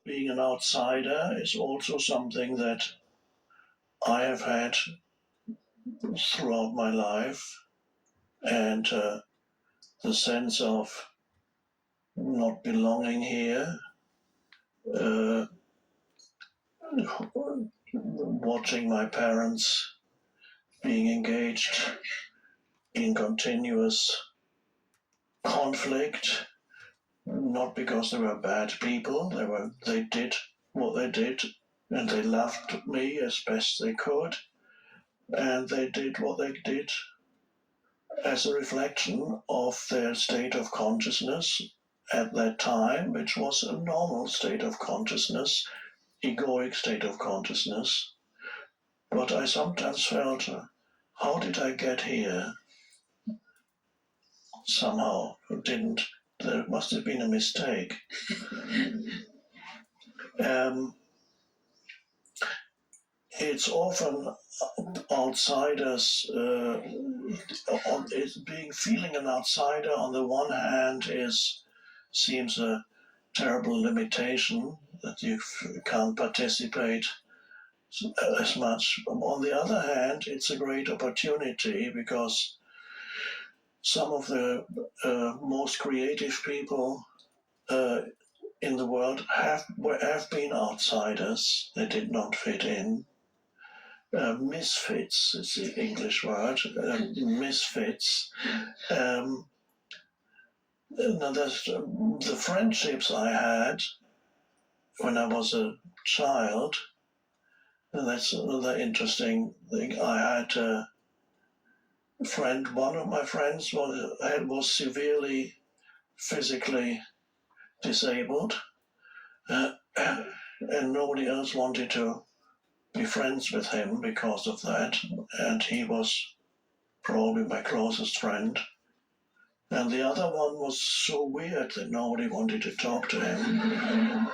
being an outsider is also something that I have had throughout my life, and the sense of not belonging here, uh, watching my parents being engaged in continuous conflict, not because they were bad people, they did what they did, and they loved me as best they could, and they did what they did as a reflection of their state of consciousness at that time, which was a normal state of consciousness, egoic state of consciousness. But I sometimes felt, how did I get here? Somehow it didn't. There must have been a mistake. It's often outsiders. Feeling an outsider on the one hand seems a terrible limitation that you can't participate as much. On the other hand, it's a great opportunity because some of the most creative people in the world have been outsiders. They did not fit in. Misfits is the English word. Misfits. The friendships I had when I was a child, and that's another interesting thing. I had a friend, one of my friends was severely physically disabled, and nobody else wanted to be friends with him because of that, and he was probably my closest friend. And the other one was so weird that nobody wanted to talk to him.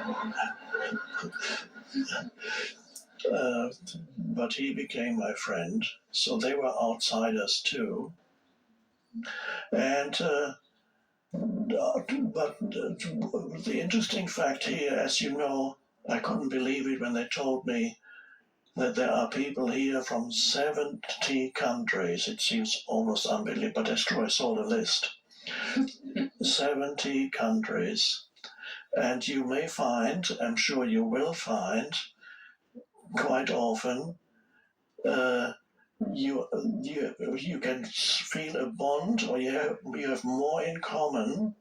But he became my friend, so they were outsiders too. And but the interesting fact here, as you know, I couldn't believe it when they told me that there are people here from 70 countries. It seems almost unbelievable, but that's true. I saw the list. 70 countries. And you may find, I'm sure you will find, quite often, you can feel a bond, or you have more in common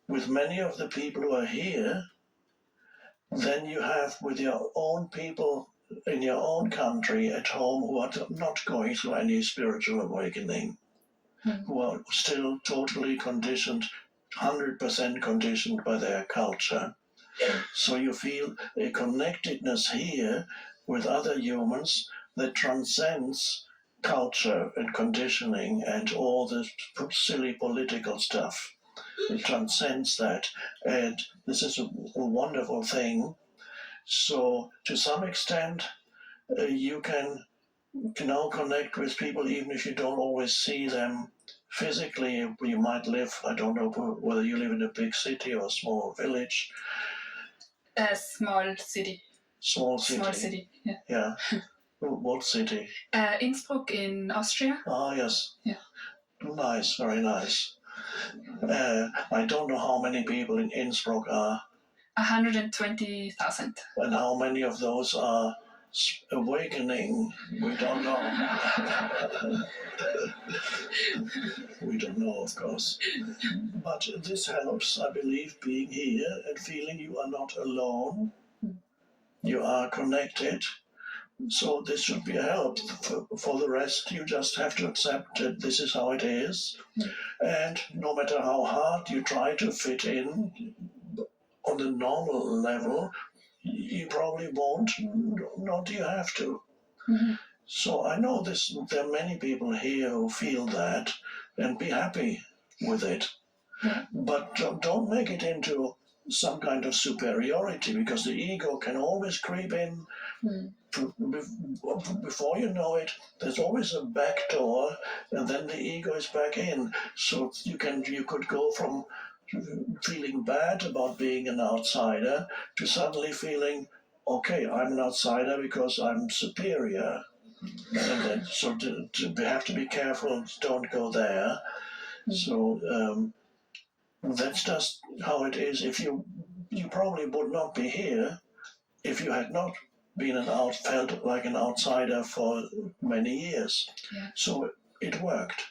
with many of the people who are here than you have with your own people in your own country at home who are not going through any spiritual awakening, who are still totally conditioned, 100% conditioned by their culture. So you feel a connectedness here with other humans that transcends culture and conditioning and all the silly political stuff. It transcends that, and this is a wonderful thing. So to some extent, you can now connect with people even if you don't always see them physically. You might live, I don't know whether you live in a big city or a small village. A small city. Small city, yeah. What city? Innsbruck in Austria. Ah, yes. Yeah. Nice, very nice. I don't know how many people in Innsbruck are. 120,000. And how many of those are awakening? We don't know. We don't know, of course. But this helps, I believe, being here and feeling you are not alone. You are connected. So this should be a help. For the rest, you just have to accept that this is how it is. And no matter how hard you try to fit in on the normal level, you probably won't, nor do you have to. So I know there are many people here who feel that and be happy with it. But don't make it into some kind of superiority, because the ego can always creep in. Before you know it, there's always a back door, and then the ego is back in. So you could go from feeling bad about being an outsider to suddenly feeling, okay, I'm an outsider because I'm superior. And then, so to have to be careful, don't go there. So that's just how it is. If you probably would not be here if you had not been felt like an outsider for many years. Yeah. So it worked.